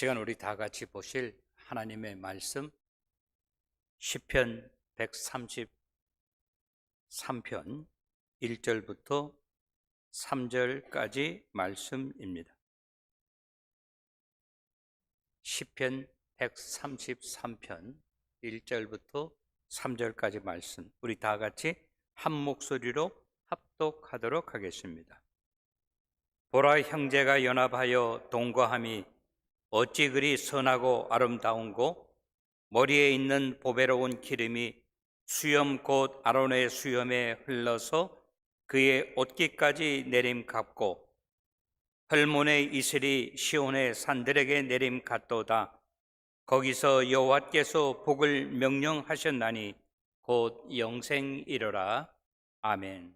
시간 우리 다 같이 보실 하나님의 말씀 시편 133편 1절부터 3절까지 말씀입니다. 시편 133편 1절부터 3절까지 말씀, 우리 다 같이 한 목소리로 합독하도록 하겠습니다. 보라, 형제가 연합하여 동거함이 어찌 그리 선하고 아름다운고, 머리에 있는 보배로운 기름이 수염 곧 아론의 수염에 흘러서 그의 옷깃까지 내림같고, 헐몬의 이슬이 시온의 산들에게 내림같도다. 거기서 여호와께서 복을 명령하셨나니 곧 영생이로라. 아멘.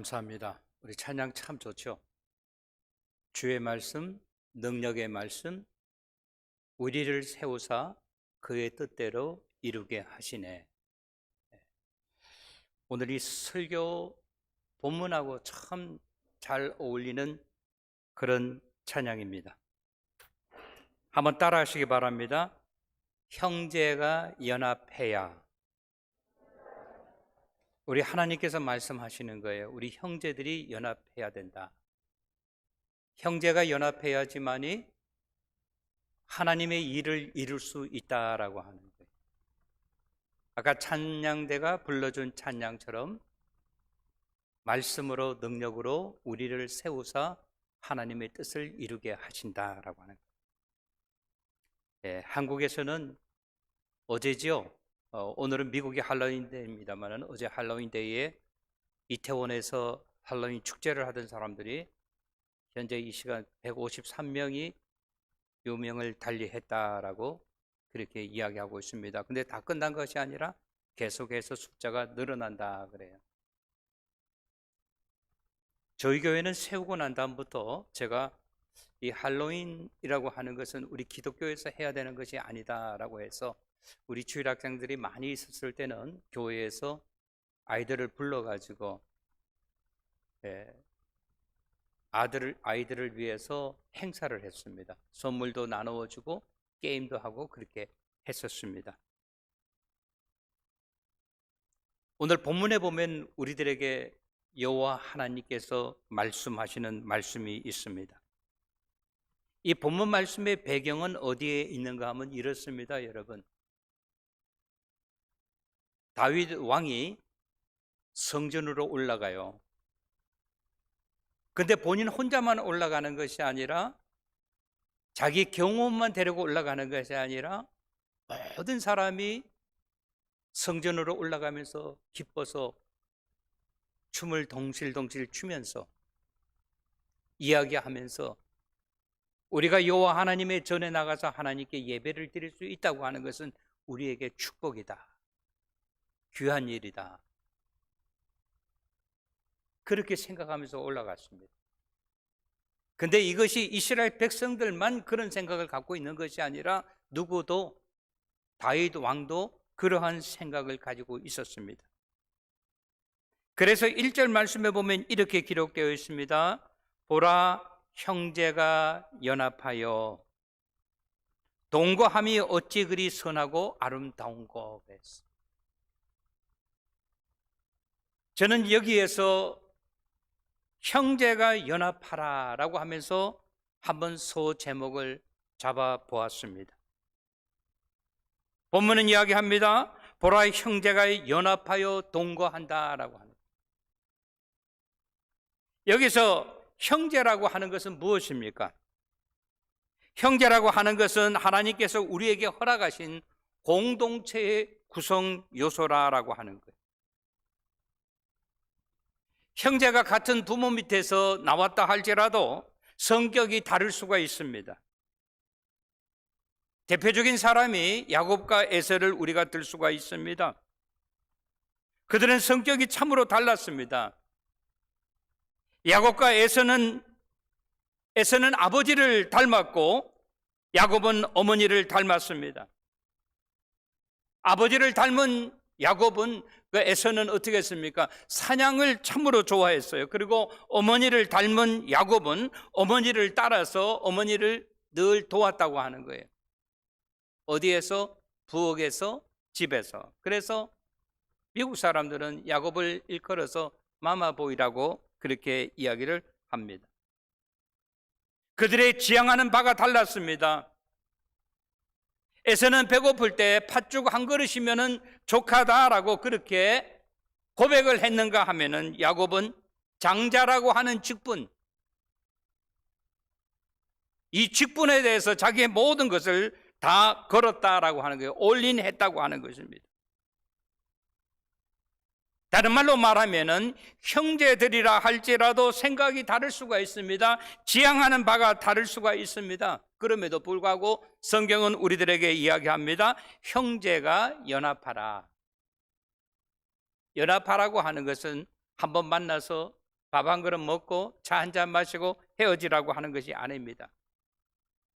감사합니다. 우리 찬양 참 좋죠. 주의 말씀, 능력의 말씀, 우리를 세우사 그의 뜻대로 이루게 하시네. 오늘 이 설교 본문하고 참 잘 어울리는 그런 찬양입니다. 한번 따라 하시기 바랍니다. 형제가 연합해야. 우리 하나님께서 말씀하시는 거예요. 우리 형제들이 연합해야 된다. 형제가 연합해야지만이 하나님의 일을 이룰 수 있다라고 하는 거예요. 아까 찬양대가 불러준 찬양처럼 말씀으로 능력으로 우리를 세우사 하나님의 뜻을 이루게 하신다라고 하는 거예요. 예, 한국에서는 어제지요. 오늘은 미국의 할로윈데이입니다만 어제 할로윈데이에 이태원에서 할로윈 축제를 하던 사람들이 현재 이 시간 153명이 유명을 달리했다라고 그렇게 이야기하고 있습니다. 근데 다 끝난 것이 아니라 계속해서 숫자가 늘어난다 그래요. 저희 교회는 세우고 난 다음부터 제가 이 할로윈이라고 하는 것은 우리 기독교에서 해야 되는 것이 아니다라고 해서 우리 주일학생들이 많이 있었을 때는 교회에서 아이들을 불러가지고 아이들을 위해서 행사를 했습니다. 선물도 나누어주고 게임도 하고 그렇게 했었습니다. 오늘 본문에 보면 우리들에게 여호와 하나님께서 말씀하시는 말씀이 있습니다. 이 본문 말씀의 배경은 어디에 있는가 하면 이렇습니다, 여러분. 다윗 왕이 성전으로 올라가요. 근데 본인 혼자만 올라가는 것이 아니라 자기 경호원만 데리고 올라가는 것이 아니라 모든 사람이 성전으로 올라가면서 기뻐서 춤을 덩실덩실 추면서 이야기하면서 우리가 여호와 하나님의 전에 나가서 하나님께 예배를 드릴 수 있다고 하는 것은 우리에게 축복이다. 귀한 일이다. 그렇게 생각하면서 올라갔습니다. 근데 이것이 이스라엘 백성들만 그런 생각을 갖고 있는 것이 아니라 누구도 다윗 왕도 그러한 생각을 가지고 있었습니다. 그래서 1절 말씀에 보면 이렇게 기록되어 있습니다. 보라, 형제가 연합하여 동거함이 어찌 그리 선하고 아름다운고 그랬어요. 저는 여기에서 형제가 연합하라라고 하면서 한번 소 제목을 잡아 보았습니다. 본문은 이야기합니다. 보라, 형제가 연합하여 동거한다라고 하는. 여기서 형제라고 하는 것은 무엇입니까? 형제라고 하는 것은 하나님께서 우리에게 허락하신 공동체의 구성 요소라고 하는 거예요. 형제가 같은 부모 밑에서 나왔다 할지라도 성격이 다를 수가 있습니다. 대표적인 사람이 야곱과 에서를 우리가 들 수가 있습니다. 그들은 성격이 참으로 달랐습니다. 야곱과 에서는 아버지를 닮았고 야곱은 어머니를 닮았습니다. 아버지를 닮은 야곱은 그 에서는 어떻게 했습니까? 사냥을 참으로 좋아했어요. 그리고 어머니를 닮은 야곱은 어머니를 따라서 어머니를 늘 도왔다고 하는 거예요. 어디에서? 부엌에서, 집에서. 그래서 미국 사람들은 야곱을 일컬어서 마마보이라고 그렇게 이야기를 합니다. 그들의 지향하는 바가 달랐습니다. 에서는 배고플 때 팥죽 한 그릇이면은 족하다라고 그렇게 고백을 했는가 하면은 야곱은 장자라고 하는 직분, 이 직분에 대해서 자기의 모든 것을 다 걸었다라고 하는 거예요. 올인했다고 하는 것입니다. 다른 말로 말하면은 형제들이라 할지라도 생각이 다를 수가 있습니다. 지향하는 바가 다를 수가 있습니다. 그럼에도 불구하고 성경은 우리들에게 이야기합니다. 형제가 연합하라. 연합하라고 하는 것은 한번 만나서 밥 한 그릇 먹고 차 한 잔 마시고 헤어지라고 하는 것이 아닙니다.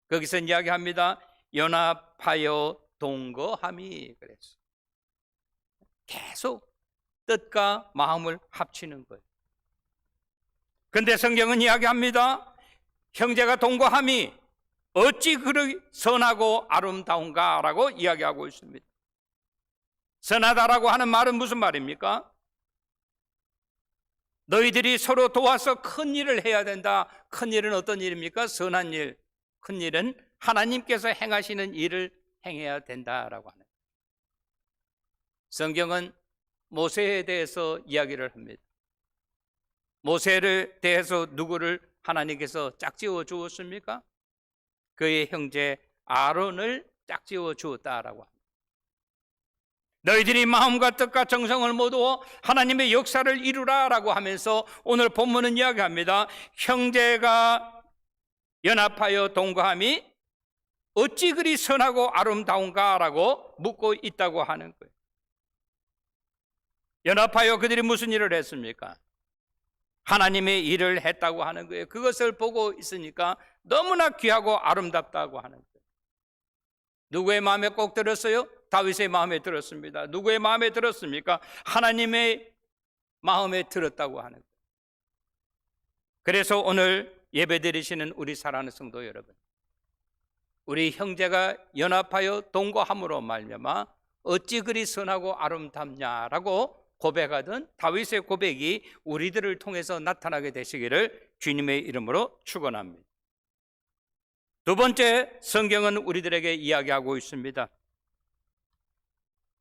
거기서 이야기합니다. 연합하여 동거함이 그랬어. 계속 뜻과 마음을 합치는 거예요. 그런데 성경은 이야기합니다. 형제가 동거함이 어찌 그리 선하고 아름다운가 라고 이야기하고 있습니다. 선하다라고 하는 말은 무슨 말입니까? 너희들이 서로 도와서 큰 일을 해야 된다. 큰 일은 어떤 일입니까? 선한 일. 큰 일은 하나님께서 행하시는 일을 행해야 된다라고 하는. 성경은 모세에 대해서 이야기를 합니다. 모세를 대해서 누구를 하나님께서 짝지어 주었습니까? 그의 형제 아론을 짝지어 주었다라고 합니다. 너희들이 마음과 뜻과 정성을 모두 하나님의 역사를 이루라라고 하면서 오늘 본문은 이야기합니다. 형제가 연합하여 동거함이 어찌 그리 선하고 아름다운가라고 묻고 있다고 하는 거예요. 연합하여 그들이 무슨 일을 했습니까? 하나님의 일을 했다고 하는 거예요. 그것을 보고 있으니까 너무나 귀하고 아름답다고 하는 거예요. 누구의 마음에 꼭 들었어요? 다윗의 마음에 들었습니다. 누구의 마음에 들었습니까? 하나님의 마음에 들었다고 하는 거예요. 그래서 오늘 예배드리시는 우리 사랑하는 성도 여러분, 우리 형제가 연합하여 동거함으로 말미암아 어찌 그리 선하고 아름답냐라고 고백하던 다윗의 고백이 우리들을 통해서 나타나게 되시기를 주님의 이름으로 축원합니다. 두 번째, 성경은 우리들에게 이야기하고 있습니다.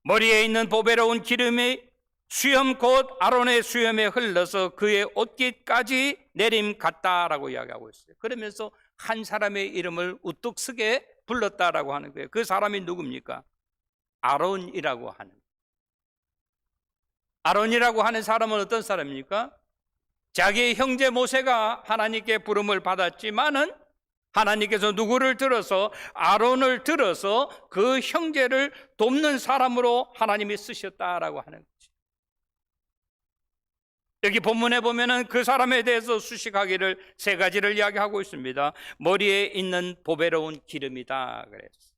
머리에 있는 보배로운 기름이 수염 곧 아론의 수염에 흘러서 그의 옷깃까지 내림 같다라고 이야기하고 있어요. 그러면서 한 사람의 이름을 우뚝 서게 불렀다라고 하는 거예요. 그 사람이 누굽니까? 아론이라고 하는 거예요. 아론이라고 하는 사람은 어떤 사람입니까? 자기의 형제 모세가 하나님께 부름을 받았지만은 하나님께서 누구를 들어서, 아론을 들어서 그 형제를 돕는 사람으로 하나님이 쓰셨다라고 하는 거죠. 여기 본문에 보면은 그 사람에 대해서 수식하기를 세 가지를 이야기하고 있습니다. 머리에 있는 보배로운 기름이다 그랬어요.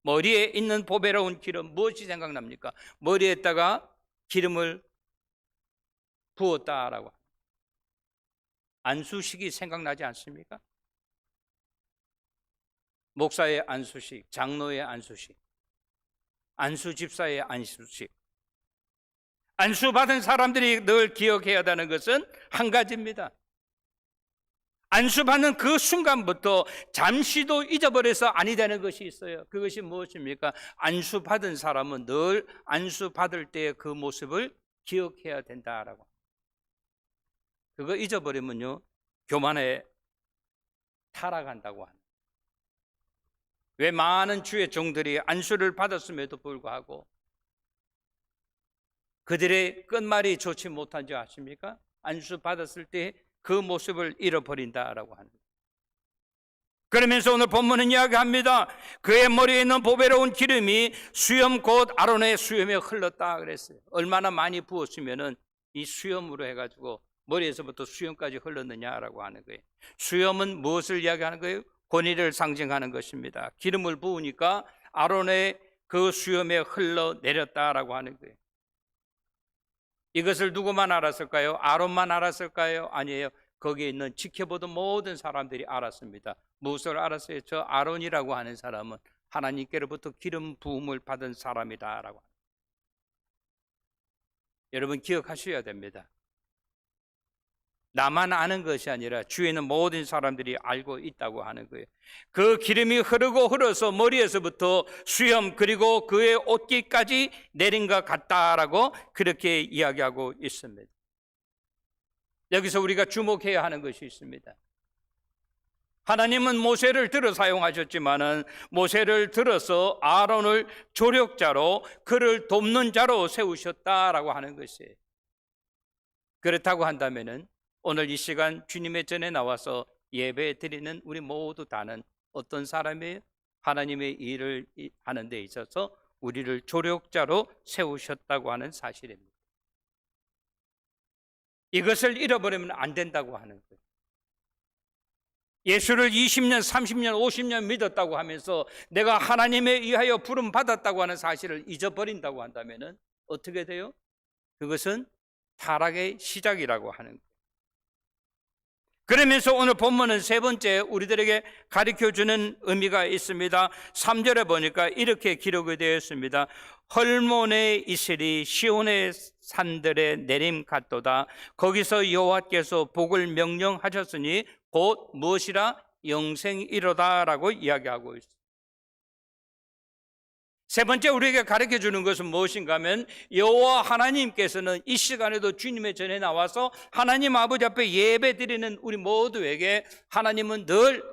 머리에 있는 보배로운 기름, 무엇이 생각납니까? 머리에다가 기름을 부었다라고. 안수식이 생각나지 않습니까? 목사의 안수식, 장로의 안수식, 안수 집사의 안수식. 안수받은 사람들이 늘 기억해야 하는 것은 한 가지입니다. 안수받는 그 순간부터 잠시도 잊어버려서 아니 되는 것이 있어요. 그것이 무엇입니까? 안수받은 사람은 늘 안수받을 때의 그 모습을 기억해야 된다라고. 그거 잊어버리면요, 교만에 타락한다고 합니다. 왜 많은 주의 종들이 안수를 받았음에도 불구하고 그들의 끝말이 좋지 못한 줄 아십니까? 안수 받았을 때 그 모습을 잃어버린다라고 하는 거예요. 그러면서 오늘 본문은 이야기합니다. 그의 머리에 있는 보배로운 기름이 수염 곧 아론의 수염에 흘렀다 그랬어요. 얼마나 많이 부었으면은 이 수염으로 해가지고 머리에서부터 수염까지 흘렀느냐라고 하는 거예요. 수염은 무엇을 이야기하는 거예요? 권위를 상징하는 것입니다. 기름을 부으니까 아론의 그 수염에 흘러내렸다라고 하는 거예요. 이것을 누구만 알았을까요? 아론만 알았을까요? 아니에요. 거기에 있는 지켜보던 모든 사람들이 알았습니다. 무엇을 알았어요? 저 아론이라고 하는 사람은 하나님께로부터 기름 부음을 받은 사람이다라고. 여러분 기억하셔야 됩니다. 나만 아는 것이 아니라 주위에 있는 모든 사람들이 알고 있다고 하는 거예요. 그 기름이 흐르고 흘러서 머리에서부터 수염 그리고 그의 옷깃까지 내린 것 같다라고 그렇게 이야기하고 있습니다. 여기서 우리가 주목해야 하는 것이 있습니다. 하나님은 모세를 들어 사용하셨지만은 모세를 들어서 아론을 조력자로 그를 돕는 자로 세우셨다라고 하는 것이에요. 그렇다고 한다면은 오늘 이 시간 주님의 전에 나와서 예배 드리는 우리 모두 다는 어떤 사람이 하나님의 일을 하는 데 있어서 우리를 조력자로 세우셨다고 하는 사실입니다. 이것을 잃어버리면 안 된다고 하는 거예요. 예수를 20년, 30년, 50년 믿었다고 하면서 내가 하나님에 의하여 부름 받았다고 하는 사실을 잊어버린다고 한다면 어떻게 돼요? 그것은 타락의 시작이라고 하는 거예요. 그러면서 오늘 본문은 세 번째 우리들에게 가르쳐주는 의미가 있습니다. 3절에 보니까 이렇게 기록이 되어 있습니다. 헐몬의 이슬이 시온의 산들에 내림 같도다. 거기서 여호와께서 복을 명령하셨으니 곧 무엇이라? 영생이로다라고 이야기하고 있습니다. 세 번째 우리에게 가르쳐주는 것은 무엇인가 하면 여호와 하나님께서는 이 시간에도 주님의 전에 나와서 하나님 아버지 앞에 예배 드리는 우리 모두에게 하나님은 늘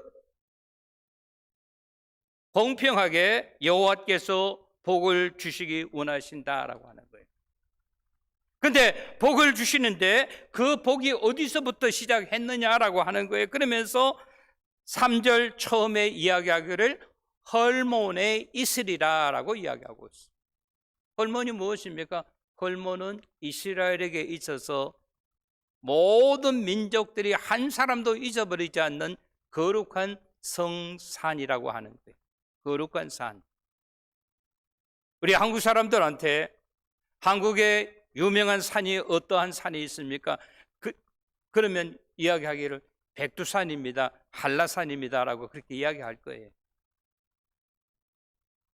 공평하게 여호와께서 복을 주시기 원하신다라고 하는 거예요. 근데 복을 주시는데 그 복이 어디서부터 시작했느냐라고 하는 거예요. 그러면서 3절 처음에 이야기하기를 헐몬에 있으리라라고 이야기하고 있습니다. 헐몬이 무엇입니까? 헐몬은 이스라엘에게 있어서 모든 민족들이 한 사람도 잊어버리지 않는 거룩한 성산이라고 하는 거예요. 거룩한 산. 우리 한국 사람들한테 한국의 유명한 산이 어떠한 산이 있습니까? 그러면 이야기하기를 백두산입니다, 한라산입니다라고 그렇게 이야기할 거예요.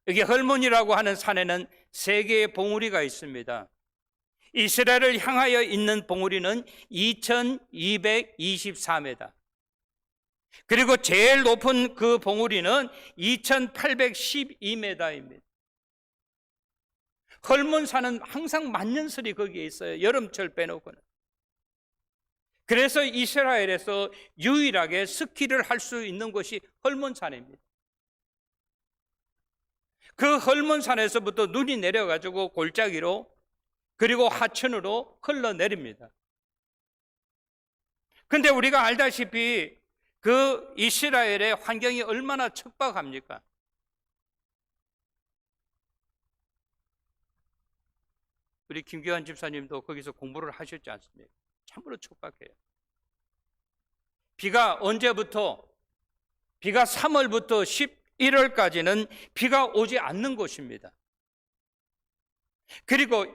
여기 헐몬이라고 하는 산에는 세 개의 봉우리가 있습니다. 이스라엘을 향하여 있는 봉우리는 2224m. 그리고 제일 높은 그 봉우리는 2812m입니다. 헐몬산은 항상 만년설이 거기에 있어요. 여름철 빼놓고는. 그래서 이스라엘에서 유일하게 스키를 할 수 있는 곳이 헐몬산입니다. 그 헐몬산에서부터 눈이 내려가지고 골짜기로 그리고 하천으로 흘러내립니다. 근데 우리가 알다시피 그 이스라엘의 환경이 얼마나 척박합니까? 우리 김규환 집사님도 거기서 공부를 하셨지 않습니까? 참으로 척박해요. 비가 언제부터? 비가 3월부터 11월까지는 비가 오지 않는 곳입니다. 그리고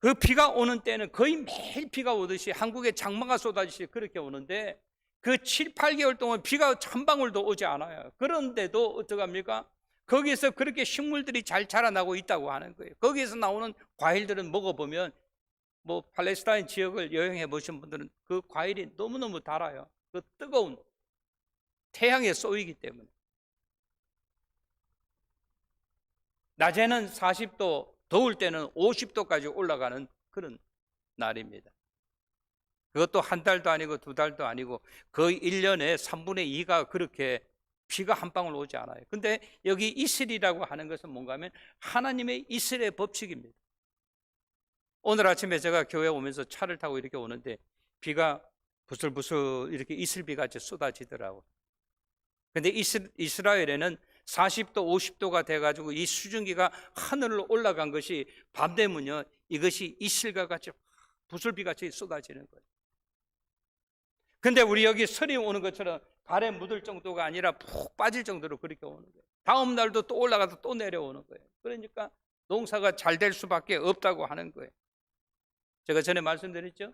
그 비가 오는 때는 거의 매일 비가 오듯이 한국에 장마가 쏟아지듯이 그렇게 오는데 그 7, 8개월 동안 비가 한 방울도 오지 않아요. 그런데도 어떡합니까? 거기에서 그렇게 식물들이 잘 자라나고 있다고 하는 거예요. 거기에서 나오는 과일들은 먹어보면 뭐 팔레스타인 지역을 여행해 보신 분들은 그 과일이 너무너무 달아요. 그 뜨거운 태양에 쏘이기 때문에. 낮에는 40도, 더울 때는 50도까지 올라가는 그런 날입니다. 그것도 한 달도 아니고 두 달도 아니고 거의 1년에 3분의 2가 그렇게 비가 한 방울 오지 않아요. 근데 여기 이슬이라고 하는 것은 뭔가 하면 하나님의 이슬의 법칙입니다. 오늘 아침에 제가 교회 오면서 차를 타고 이렇게 오는데 비가 부슬부슬 이렇게 이슬비 같이 쏟아지더라고요. 근데 이스라엘에는 40도, 50도가 돼가지고 이 수증기가 하늘로 올라간 것이 밤 되면요, 이것이 이슬과 같이 부슬비 같이 쏟아지는 거예요. 근데 우리 여기 설이 오는 것처럼 발에 묻을 정도가 아니라 푹 빠질 정도로 그렇게 오는 거예요. 다음 날도 또 올라가서 또 내려오는 거예요. 그러니까 농사가 잘 될 수밖에 없다고 하는 거예요. 제가 전에 말씀드렸죠?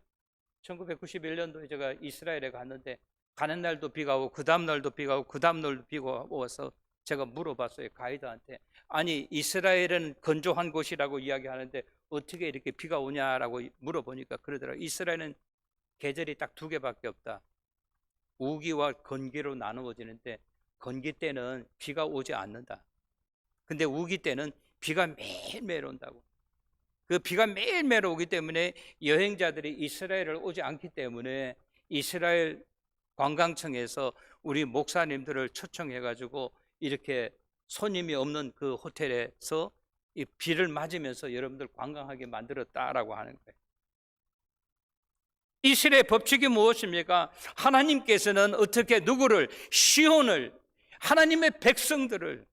1991년도에 제가 이스라엘에 갔는데 가는 날도 비가 오고 그 다음 날도 비가 오고 그 다음 날도 비가 오서 제가 물어봤어요, 가이드한테. 아니, 이스라엘은 건조한 곳이라고 이야기하는데 어떻게 이렇게 비가 오냐라고 물어보니까 그러더라고요. 이스라엘은 계절이 딱 두 개밖에 없다. 우기와 건기로 나누어지는데 건기 때는 비가 오지 않는다. 근데 우기 때는 비가 매일매일 온다고. 그 비가 매일매일 오기 때문에 여행자들이 이스라엘을 오지 않기 때문에 이스라엘 관광청에서 우리 목사님들을 초청해가지고 이렇게 손님이 없는 그 호텔에서 이 비를 맞으면서 여러분들 관광하게 만들었다라고 하는 거예요. 이스라엘의 법칙이 무엇입니까? 하나님께서는 어떻게 누구를, 시온을, 하나님의 백성들을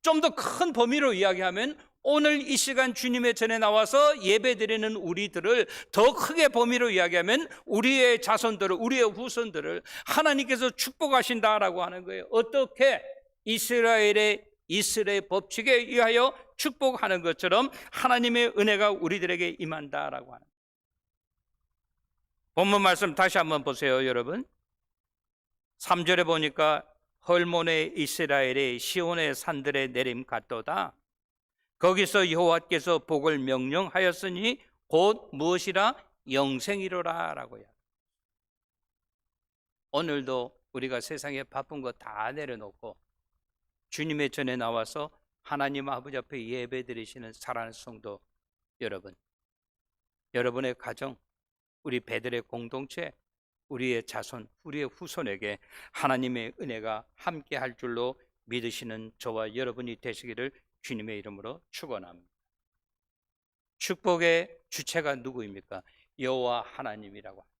좀 더 큰 범위로 이야기하면 오늘 이 시간 주님의 전에 나와서 예배드리는 우리들을 더 크게 범위로 이야기하면 우리의 자손들을, 우리의 후손들을 하나님께서 축복하신다라고 하는 거예요. 어떻게? 이스라엘의 법칙에 의하여 축복하는 것처럼 하나님의 은혜가 우리들에게 임한다라고 하는 거예요. 본문 말씀 다시 한번 보세요, 여러분. 3절에 보니까 헐몬의 이스라엘의 시온의 산들에 내림 같도다. 거기서 여호와께서 복을 명령하였으니 곧 무엇이라? 영생이로라 라고요. 오늘도 우리가 세상에 바쁜 거 다 내려놓고 주님의 전에 나와서 하나님 아버지 앞에 예배드리시는 사랑하는 성도 여러분, 여러분의 가정, 우리 배들의 공동체, 우리의 자손, 우리의 후손에게 하나님의 은혜가 함께 할 줄로 믿으시는 저와 여러분이 되시기를 주님의 이름으로 축원합니다. 축복의 주체가 누구입니까? 여호와 하나님이라고 합니다.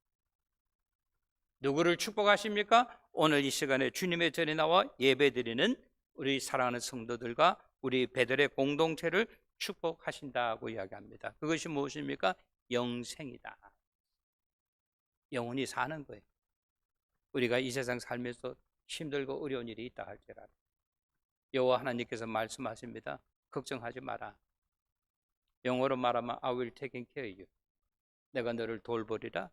누구를 축복하십니까? 오늘 이 시간에 주님의 전에 나와 예배드리는 우리 사랑하는 성도들과 우리 베들의 공동체를 축복하신다고 이야기합니다. 그것이 무엇입니까? 영생이다. 영원히 사는 거예요. 우리가 이 세상 살면서 힘들고 어려운 일이 있다 할지라도 여호와 하나님께서 말씀하십니다. 걱정하지 마라. 영어로 말하면 I will take care of you. 내가 너를 돌보리라.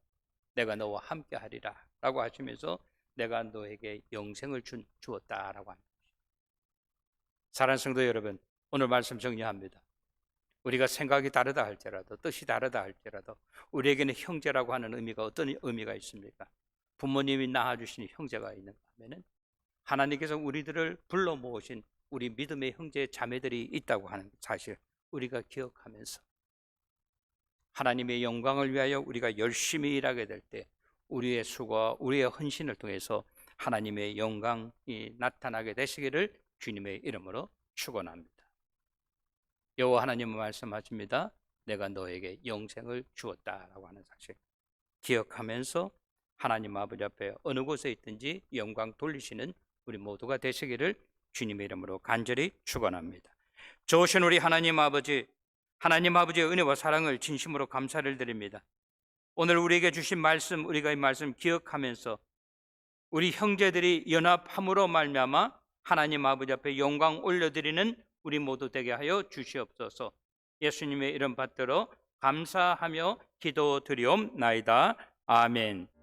내가 너와 함께 하리라 라고 하시면서 내가 너에게 영생을 주었다라고 합니다. 사랑하는 성도 여러분, 오늘 말씀 정리합니다. 우리가 생각이 다르다 할지라도, 뜻이 다르다 할지라도 우리에게는 형제라고 하는 의미가 어떤 의미가 있습니까? 부모님이 낳아주신 형제가 있는가 하면은 하나님께서 우리들을 불러 모으신 우리 믿음의 형제 자매들이 있다고 하는 사실 우리가 기억하면서 하나님의 영광을 위하여 우리가 열심히 일하게 될 때 우리의 수고와 우리의 헌신을 통해서 하나님의 영광이 나타나게 되시기를 주님의 이름으로 축원합니다. 여호와 하나님은 말씀하십니다. 내가 너에게 영생을 주었다라고 하는 사실 기억하면서 하나님 아버지 앞에 어느 곳에 있든지 영광 돌리시는 우리 모두가 되시기를 주님의 이름으로 간절히 축원합니다. 좋으신 우리 하나님 아버지의 은혜와 사랑을 진심으로 감사를 드립니다. 오늘 우리에게 주신 말씀, 우리가 이 말씀 기억하면서 우리 형제들이 연합함으로 말미암아 하나님 아버지 앞에 영광 올려드리는 우리 모두 되게 하여 주시옵소서. 예수님의 이름 받들어 감사하며 기도드리옵나이다. 아멘.